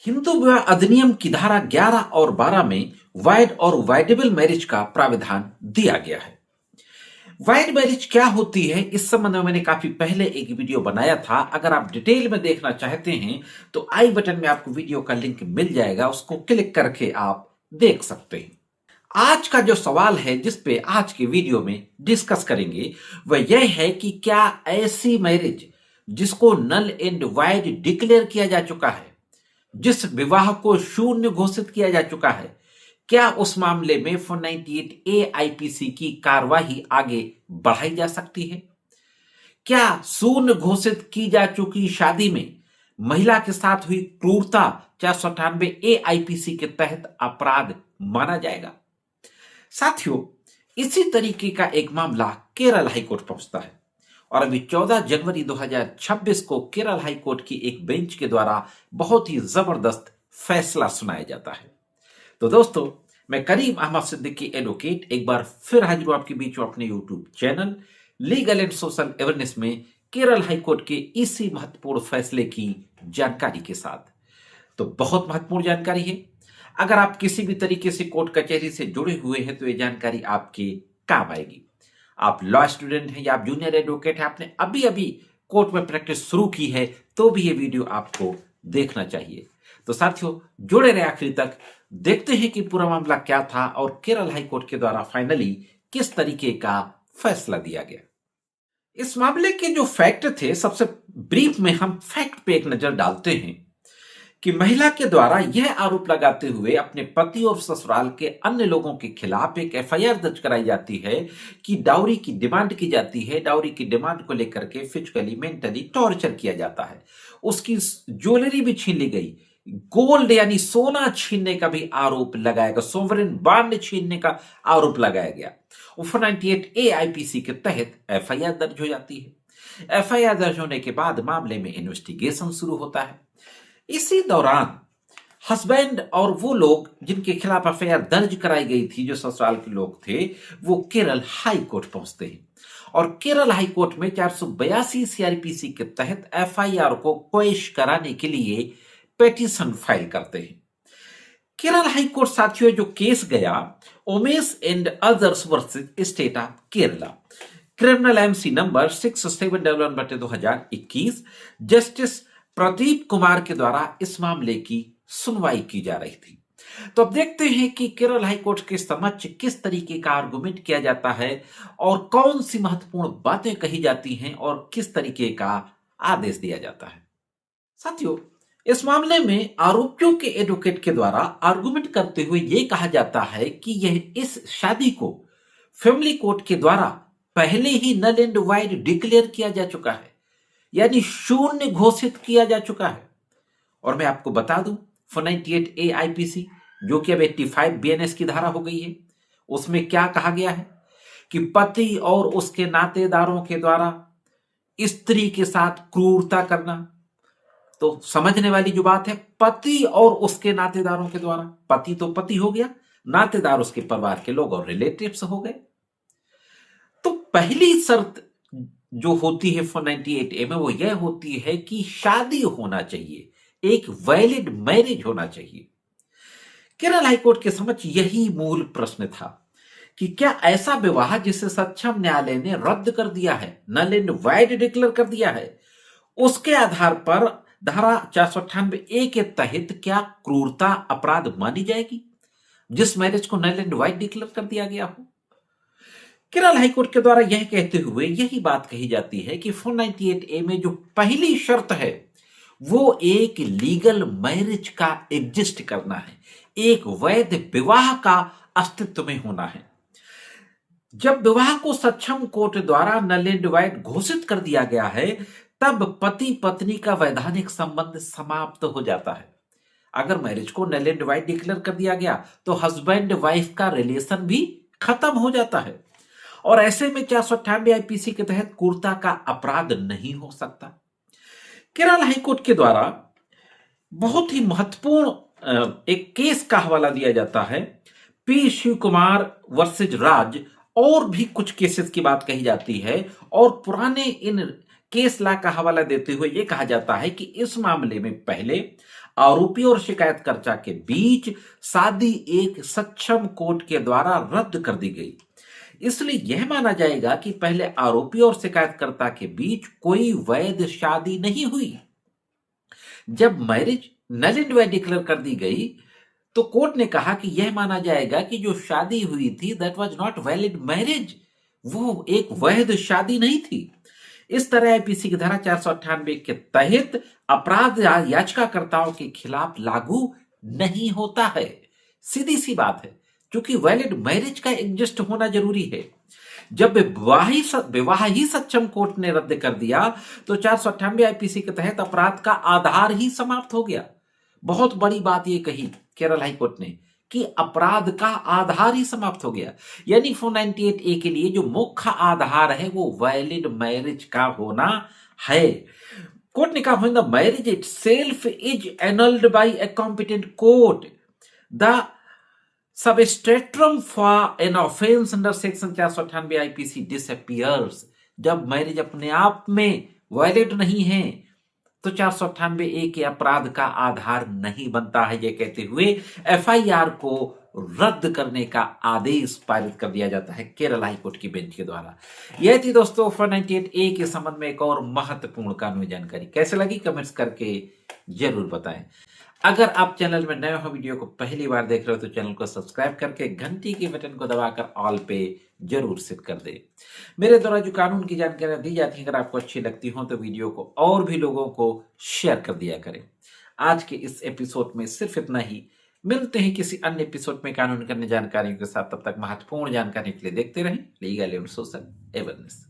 हिंदू विवाह अधिनियम की धारा 11 और 12 में वाइड और वाइडेबल मैरिज का प्राविधान दिया गया है। वाइड मैरिज क्या होती है, इस संबंध में मैंने काफी पहले एक वीडियो बनाया था। अगर आप डिटेल में देखना चाहते हैं तो आई बटन में आपको वीडियो का लिंक मिल जाएगा, उसको क्लिक करके आप देख सकते हैं। आज का जो सवाल है जिस पे आज के वीडियो में डिस्कस करेंगे वह यह है कि क्या ऐसी मैरिज जिसको नल एंड वाइड डिक्लेयर किया जा चुका है, जिस विवाह को शून्य घोषित किया जा चुका है, क्या उस मामले में 498A आईपीसी की कार्यवाही आगे बढ़ाई जा सकती है? क्या शून्य घोषित की जा चुकी शादी में महिला के साथ हुई क्रूरता 498A आईपीसी के तहत अपराध माना जाएगा? साथियों, इसी तरीके का एक मामला केरल हाईकोर्ट पहुंचता है और अभी 14 जनवरी 2026 को केरल हाईकोर्ट की एक बेंच के द्वारा बहुत ही जबरदस्त फैसला सुनाया जाता है। तो दोस्तों, मैं करीम अहमद सिद्दीकी एडवोकेट एक बार फिर हाजिर हूं आपके बीच में अपने YouTube channel legal and social awareness में केरल हाईकोर्ट के इसी महत्वपूर्ण फैसले की जानकारी के साथ। तो बहुत महत्वपूर्ण जानकारी है। अगर आप किसी भी तरीके से कोर्ट कचहरी से जुड़े हुए हैं तो ये जानकारी आपके काम आएगी। आप लॉ स्टूडेंट हैं या आप जूनियर एडवोकेट हैं, आपने अभी अभी कोर्ट में प्रैक्टिस शुरू की है, तो भी ये वीडियो आपको देखना चाहिए। तो साथियों, जुड़े रहे आखिरी तक, देखते हैं कि पूरा मामला क्या था और केरल हाईकोर्ट के द्वारा फाइनली किस तरीके का फैसला दिया गया। इस मामले के जो फैक्ट थे, सबसे ब्रीफ में हम फैक्ट पे एक नजर डालते हैं कि महिला के द्वारा यह आरोप लगाते हुए अपने पति और ससुराल के अन्य लोगों के खिलाफ एक एफआईआर दर्ज कराई जाती है कि डाउरी की डिमांड की जाती है। डाउरी की डिमांड को लेकर के फिजिकली मेंटली टॉर्चर किया जाता है, उसकी ज्वेलरी भी छीन ली गई, गोल्ड यानी सोना छीनने का भी आरोप लगाया गया, सोवरेन बॉन्ड छीनने का आरोप लगाया गया। 498A आईपीसी के तहत एफआईआर दर्ज हो जाती है। एफआईआर दर्ज होने के बाद मामले में इन्वेस्टिगेशन शुरू होता है। इसी दौरान हस्बैंड और वो लोग जिनके खिलाफ एफआईआर दर्ज कराई गई थी, जो ससुराल के लोग थे, वो केरल हाई कोर्ट पहुंचते हैं और केरल हाई कोर्ट में 482 सीआरपीसी के तहत एफआईआर को क्वैश कराने के लिए पेटिशन फाइल करते हैं। केरल हाई कोर्ट साथियों, जो केस गया, Umesh and others versus state of Kerala, criminal MC number 6711/2021, justice Pradeep Kumar के द्वारा इस मामले की सुनवाई की जा रही थी। तो अब देखते हैं कि केरल हाईकोर्ट के समक्ष किस तरीके का आर्गुमेंट किया जाता है और कौन सी महत्वपूर्ण बातें कही जाती हैं और किस तरीके का आदेश दिया जाता है। साथियों, इस मामले में आरोपियों के एडवोकेट के द्वारा आर्गुमेंट करते हुए यह कहा जाता है कि यह इस शादी को फैमिली कोर्ट के द्वारा पहले ही नल एंड वाइड डिक्लेयर किया जा चुका है, यानी शून्य घोषित किया जा चुका है। और मैं आपको बता दूं, 498A आईपीसी, जो कि अब 85 बीएनएस की धारा हो गई है, उसमें क्या कहा गया है कि पति और उसके नातेदारों के द्वारा स्त्री के साथ क्रूरता करना। तो समझने वाली जो बात है, पति और उसके नातेदारों के द्वारा, पति तो पति हो गया, नातेदार उसके परिवार के लोग और रिलेटिव्स हो गए। तो पहली शर्त जो होती है 498A में वो यह होती है कि शादी होना चाहिए, एक वैलिड मैरिज होना चाहिए। केरल हाईकोर्ट के समक्ष यही मूल प्रश्न था कि क्या ऐसा विवाह जिसे सक्षम न्यायालय ने रद्द कर दिया है, नल एंड वाइड डिक्लेयर कर दिया है, उसके आधार पर धारा 498A के तहत क्या क्रूरता अपराध मानी जाएगी, जिस मैरिज को नल एंड वाइड डिक्लेयर कर दिया गया हो? केरल हाईकोर्ट के द्वारा यह कहते हुए यही बात कही जाती है कि 498A में जो पहली शर्त है वो एक लीगल मैरिज का एग्जिस्ट करना है, एक वैध विवाह का अस्तित्व में होना है। जब विवाह को सक्षम कोर्ट द्वारा नल एंड वाइड घोषित कर दिया गया है, तब पति पत्नी का वैधानिक संबंध समाप्त हो जाता है। अगर मैरिज को नल एंड वाइड डिक्लेयर कर दिया गया तो हस्बैंड वाइफ का रिलेशन भी खत्म हो जाता है और ऐसे में 498 आईपीसी के तहत क्रूरता का अपराध नहीं हो सकता। केरल हाईकोर्ट के द्वारा बहुत ही महत्वपूर्ण एक केस का हवाला दिया जाता है, पी शिव कुमार वर्सेस राज, और भी कुछ केसेस की बात कही जाती है और पुराने इन केस ला का हवाला देते हुए यह कहा जाता है कि इस मामले में पहले आरोपी और शिकायतकर्ता के बीच शादी एक सक्षम कोर्ट के द्वारा रद्द कर दी गई। इसलिए यह माना जाएगा कि पहले आरोपी और शिकायतकर्ता के बीच कोई वैध शादी नहीं हुई। जब marriage null and valid declare कर दी गई तो कोर्ट ने कहा कि यह माना जाएगा कि जो शादी हुई थी that was not valid marriage, वो एक वैध शादी नहीं थी। इस तरह आईपीसी की धारा 498 के तहत अपराध याचिकाकर्ताओं के खिलाफ लागू नहीं होता है। सीधी सी बात है, क्योंकि वैलिड मैरिज का एग्जिस्ट होना जरूरी है। जब विवाह ही सक्षम कोर्ट ने रद्द कर दिया तो 498 आईपीसी के तहत अपराध का आधार ही समाप्त हो गया। बहुत बड़ी बात ये कही केरल हाईकोर्ट ने कि अपराध का आधार ही समाप्त हो गया। यानी 498 ए के लिए जो मुख्य आधार है वो वैलिड मैरिज का होना है। कोर्ट ने कहा, when the marriage itself is annulled by a competent court, the substratum for an offense under section 498 IPC disappears। जब मैरिज अपने आप में वैलिड नहीं है तो 498 ए के अपराध का आधार नहीं बनता है। ये कहते हुए एफआईआर को रद्द करने का आदेश पारित कर दिया जाता है केरल हाईकोर्ट की बेंच के द्वारा। यह थी दोस्तों 498 ए के संबंध में एक और महत्वपूर्ण कानूनी जानकारी। कैसे लगी कमेंट्स करके जरूर बताएं। अगर आप चैनल में नए हो, वीडियो को पहली बार देख रहे हो तो चैनल को सब्सक्राइब करके घंटी के बटन को दबाकर ऑल पे जरूर सेट कर दे। मेरे द्वारा जो कानून की जानकारियां दी जाती हैं अगर आपको अच्छी लगती हो तो वीडियो को और भी लोगों को शेयर कर दिया करें। आज के इस एपिसोड में सिर्फ इतना ही। मिलते हैं किसी अन्य एपिसोड में कानून करने जानकारियों के साथ। तब तक महत्वपूर्ण जानकारी के लिए देखते रहें लीगल एंड सोशल अवेयरनेस।